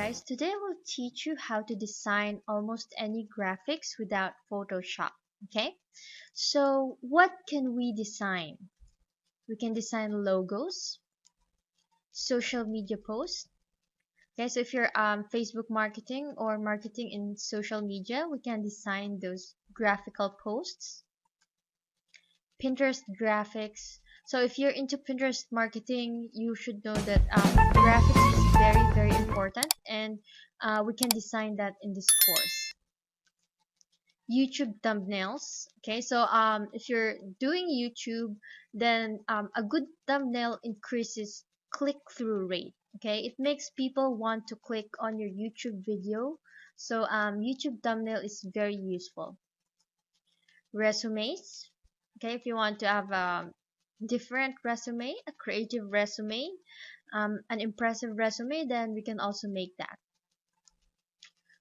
guys, today I will teach you how to design almost any graphics without Photoshop. Okay, so what can we design? We can design logos, social media posts. Okay, so if you're Facebook marketing or marketing in social media, we can design those graphical posts. Pinterest graphics. So if you're into Pinterest marketing, you should know that graphics is very important, and we can design that in this course. YouTube thumbnails. Okay, so if you're doing YouTube, then a good thumbnail increases click-through rate. Okay, it makes people want to click on your YouTube video. So YouTube thumbnail is very useful. Resumes. Okay, if you want to have a different resume, a creative resume, an impressive resume, then we can also make that.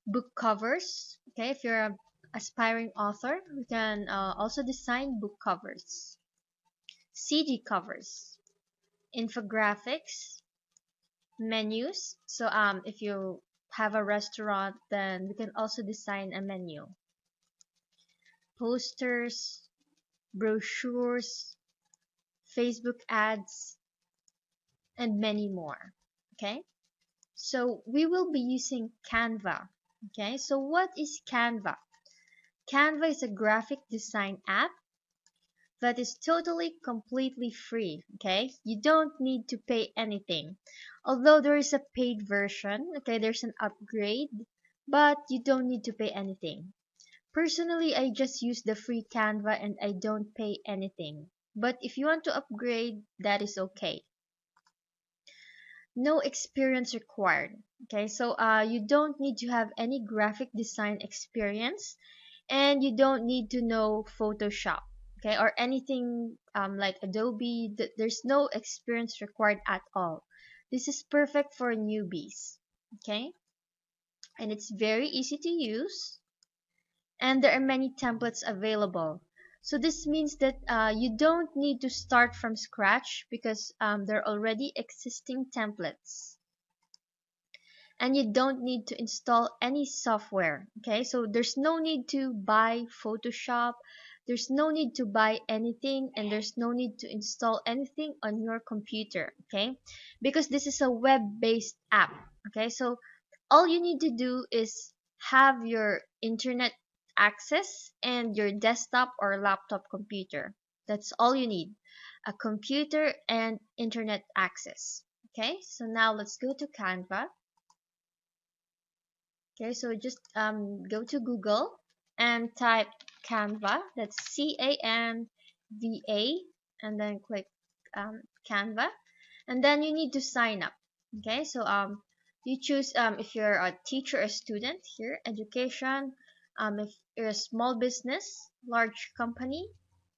Book covers. Okay, if you're a aspiring author, we can also design book covers. CD covers, infographics, menus. So if you have a restaurant, then we can also design a menu. Posters, brochures, Facebook ads, and many more. Okay, so we will be using Canva. Okay, so what is Canva? Canva is a graphic design app that is totally completely free. Okay, you don't need to pay anything, although there is a paid version. Okay, there's an upgrade, but you don't need to pay anything. Personally, I just use the free Canva and I don't pay anything, but if you want to upgrade, that is okay. No experience required. Okay, so you don't need to have any graphic design experience, and you don't need to know Photoshop, okay, or anything like Adobe. There's no experience required at all. This is perfect for newbies. Okay, and it's very easy to use, and there are many templates available. So this means that you don't need to start from scratch because there are already existing templates, and you don't need to install any software. Okay, so there's no need to buy Photoshop, there's no need to buy anything, and there's no need to install anything on your computer. Okay, because this is a web-based app. Okay, so all you need to do is have your internet access and your desktop or laptop computer. That's all you need, a computer and internet access. Okay, so now let's go to Canva. Okay, so just go to Google and type Canva. That's Canva, and then click Canva, and then you need to sign up. Okay, so you choose if you're a teacher or student here, education, if you're a small business, large company,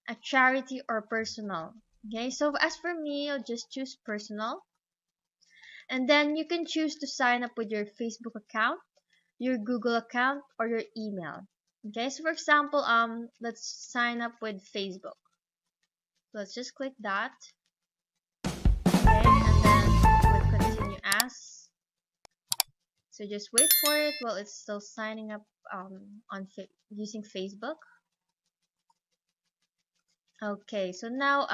a charity, or personal. Okay, so as for me, I'll just choose personal, and then you can choose to sign up with your Facebook account, your Google account, or your email. Okay, so for example, let's sign up with Facebook. Let's just click that. Okay, and then click continue as. So just wait for it while it's still signing up using Facebook. Okay, so now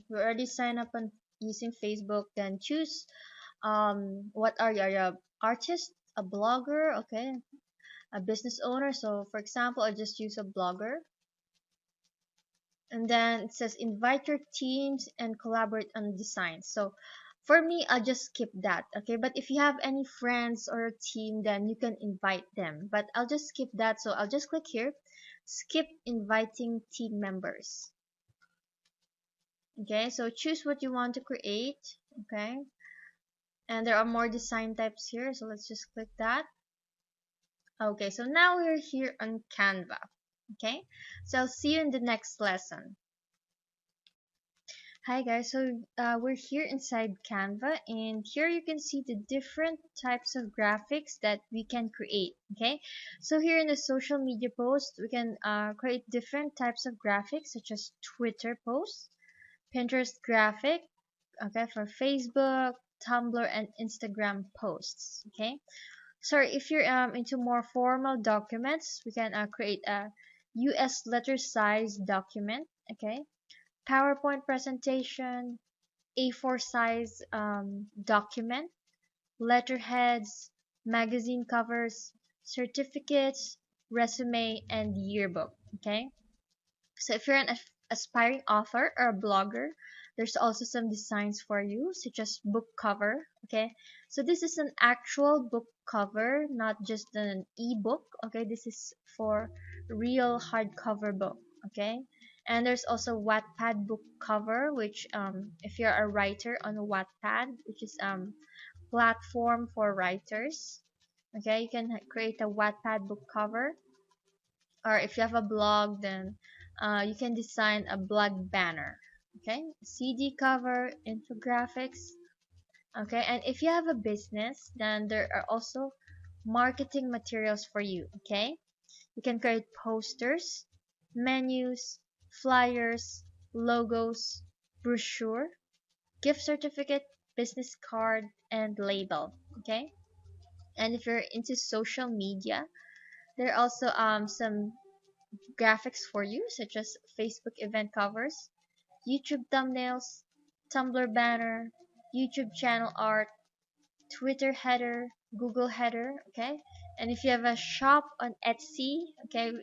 we already signed up on using Facebook. Then choose what are you, artist, a blogger, okay, a business owner. So for example, I just use a blogger. And then it says invite your teams and collaborate on designs. So for me, I'll just skip that. Okay, but if you have any friends or a team, then you can invite them, but I'll just skip that. So I'll just click here, skip inviting team members. Okay, so choose what you want to create. Okay, and there are more design types here, so let's just click that. Okay, so now we're here on Canva. Okay, so I'll see you in the next lesson. Hi guys, so we're here inside Canva, and here you can see the different types of graphics that we can create. Okay, so here in the social media post, we can create different types of graphics such as Twitter posts, Pinterest graphic, okay, for Facebook, Tumblr, and Instagram posts. Okay, Sorry, if you're into more formal documents, we can create a US letter size document. Okay, PowerPoint presentation, A4 size document, letterheads, magazine covers, certificates, resume, and yearbook. Okay, so if you're an aspiring author or a blogger, there's also some designs for you, such as book cover. Okay, so this is an actual book cover, not just an ebook. Okay, this is for real hardcover book. Okay, and there's also Wattpad book cover, which if you're a writer on Wattpad, which is platform for writers. Okay, you can create a Wattpad book cover, or if you have a blog, then you can design a blog banner. Okay, CD cover, infographics. Okay, and if you have a business, then there are also marketing materials for you. Okay, you can create posters, menus, flyers, logos, brochure, gift certificate, business card, and label. Okay, and if you're into social media, there are also some graphics for you, such as Facebook event covers, YouTube thumbnails, Tumblr banner, YouTube channel art, Twitter header, Google header. Okay, and if you have a shop on Etsy, okay,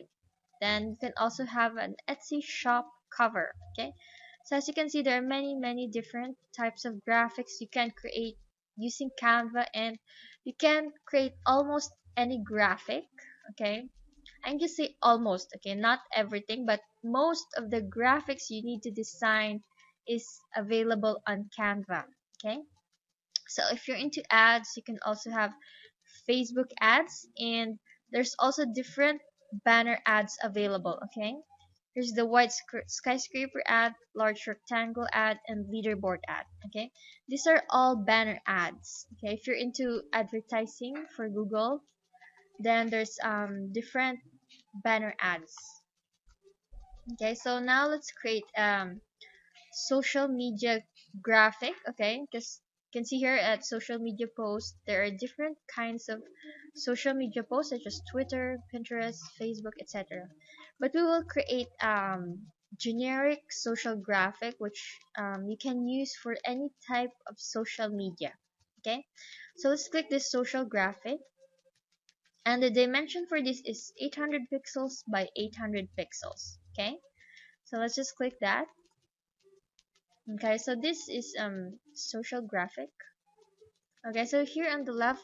then you can also have an Etsy shop cover. Okay, so as you can see, there are many different types of graphics you can create using Canva, and you can create almost any graphic. Okay, I can just say almost. Okay, not everything, but most of the graphics you need to design is available on Canva. Okay, so if you're into ads, you can also have Facebook ads, and there's also different banner ads available. Okay, here's the white skyscraper ad, large rectangle ad, and leaderboard ad. Okay, these are all banner ads. Okay, if you're into advertising for Google, then there's different banner ads. Okay, so now let's create social media graphic. Okay, because you can see here at social media posts, there are different kinds of social media posts, such as Twitter, Pinterest, Facebook, etc. But we will create generic social graphic, which you can use for any type of social media. Okay, so let's click this social graphic, and the dimension for this is 800 pixels by 800 pixels. Okay, so let's just click that. Okay, so this is social graphic. Okay, so here on the left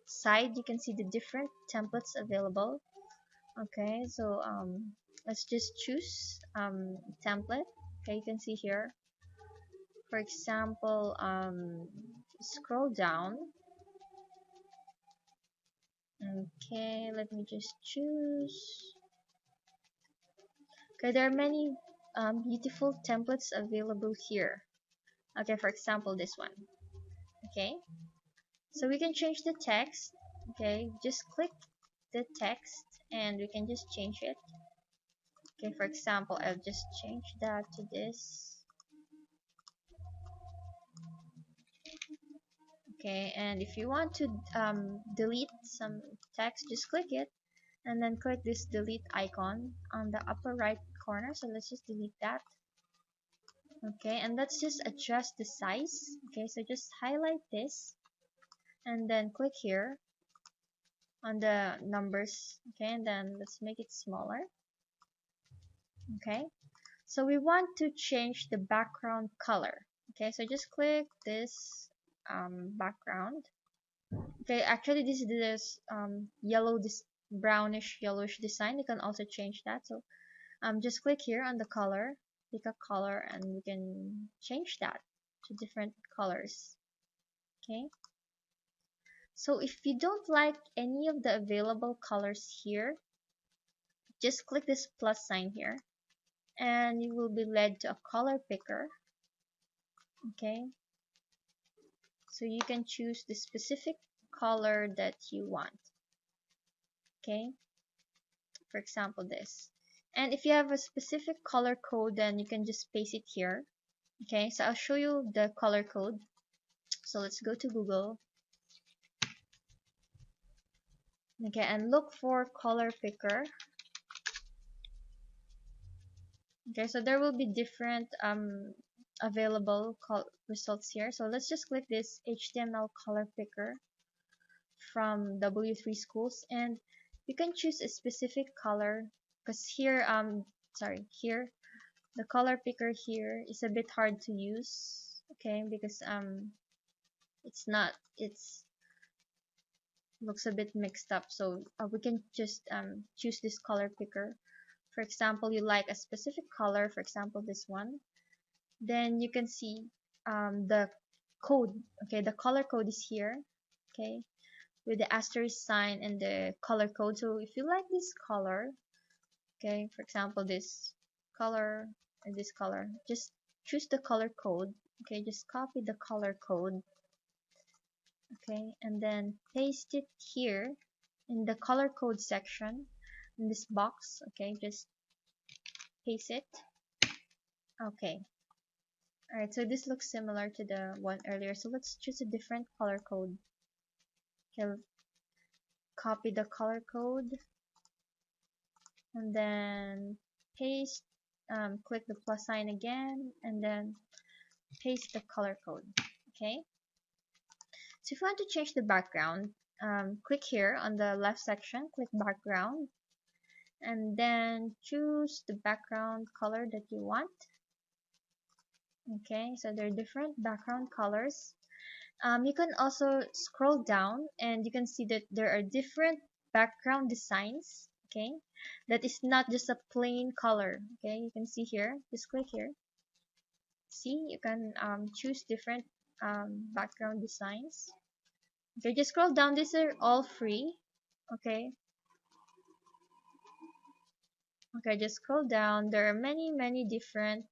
side you can see the different templates available. Okay, so let's just choose template. Okay, you can see here, for example, scroll down. Okay, let me just choose. Okay, there are many beautiful templates available here. Okay, for example, this one. Okay, so we can change the text. Okay, just click the text and we can just change it. Okay, for example, I'll just change that to this. Okay, and if you want to delete some text, just click it and then click this delete icon on the upper right corner. So let's just delete that. Okay, and let's just adjust the size. Okay, so just highlight this and then click here on the numbers. Okay, and then let's make it smaller. Okay, so we want to change the background color. Okay, so just click this background. Okay, actually this is this yellow, this brownish yellowish design. You can also change that. So just click here on the color, pick a color, and we can change that to different colors. Okay, so if you don't like any of the available colors here, just click this plus sign here and you will be led to a color picker. Okay, so you can choose the specific color that you want. Okay, for example this, and if you have a specific color code, then you can just paste it here. Okay, so I'll show you the color code. So let's go to Google. Okay, and look for color picker. Okay, so there will be different available results here. So let's just click this HTML color picker from W3 Schools, and you can choose a specific color, because here here the color picker here is a bit hard to use. Okay, because it's not it's looks a bit mixed up, so we can just choose this color picker. For example, you like a specific color, for example this one, then you can see the code. Okay, the color code is here, okay, with the asterisk sign and the color code. So if you like this color, okay, for example this color and this color, just choose the color code. Okay, just copy the color code, okay, and then paste it here in the color code section in this box. Okay, just paste it. Okay, all right, so this looks similar to the one earlier, so let's choose a different color code. Okay, copy the color code and then paste, click the plus sign again and then paste the color code. Okay, so if you want to change the background, click here on the left section, click background, and then choose the background color that you want. Okay, so there are different background colors. You can also scroll down and you can see that there are different background designs. Okay, that is not just a plain color. Okay, you can see here, just click here. See, you can choose different background designs. Okay, just scroll down. These are all free. Okay, okay, just scroll down. There are many different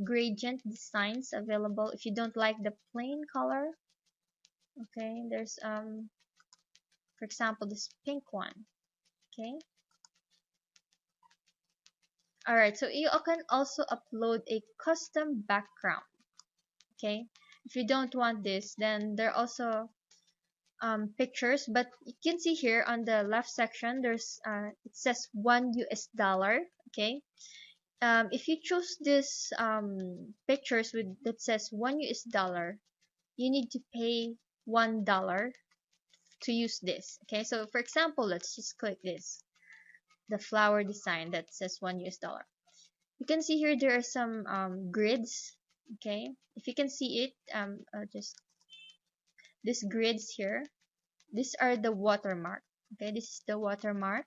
gradient designs available. If you don't like the plain color, okay, there's for example this pink one. Okay, all right, so you can also upload a custom background. Okay, if you don't want this, then there are also pictures, but you can see here on the left section there's it says $1. Okay, if you choose this pictures with that says $1, you need to pay $1 to use this. Okay, so for example, let's just click this, the flower design that says $1. You can see here there are some grids. Okay, if you can see it, just these grids here, these are the watermark. Okay, this is the watermark,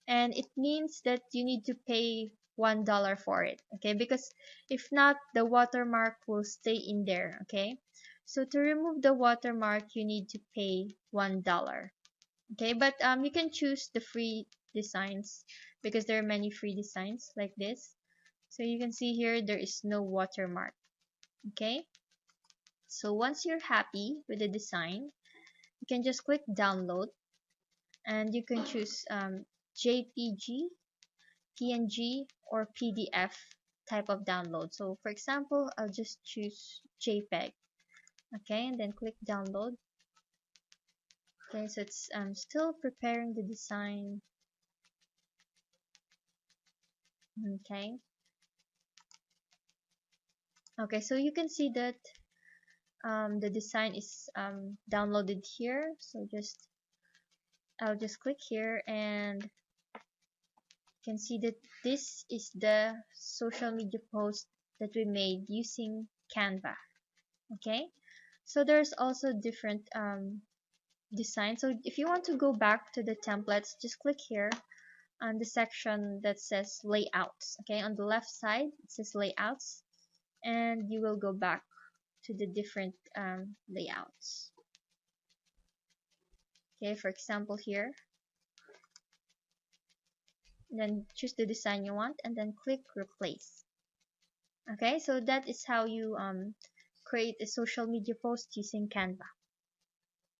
and it means that you need to pay $1 for it. Okay, because if not, the watermark will stay in there. Okay, so to remove the watermark you need to pay $1. Okay, but you can choose the free designs because there are many free designs like this. So you can see here there is no watermark. Okay, so once you're happy with the design, you can just click download and you can choose JPG, PNG, or PDF type of download. So for example, I'll just choose JPEG. Okay, and then click download. Okay, so it's still preparing the design. Okay, okay, so you can see that the design is downloaded here. So I'll just click here and you can see that this is the social media post that we made using Canva. Okay, so there's also different design. So if you want to go back to the templates, just click here on the section that says layouts. Okay, on the left side it says layouts, and you will go back to the different layouts. Okay, for example here, then choose the design you want and then click replace. Okay, so that is how you create a social media post using Canva.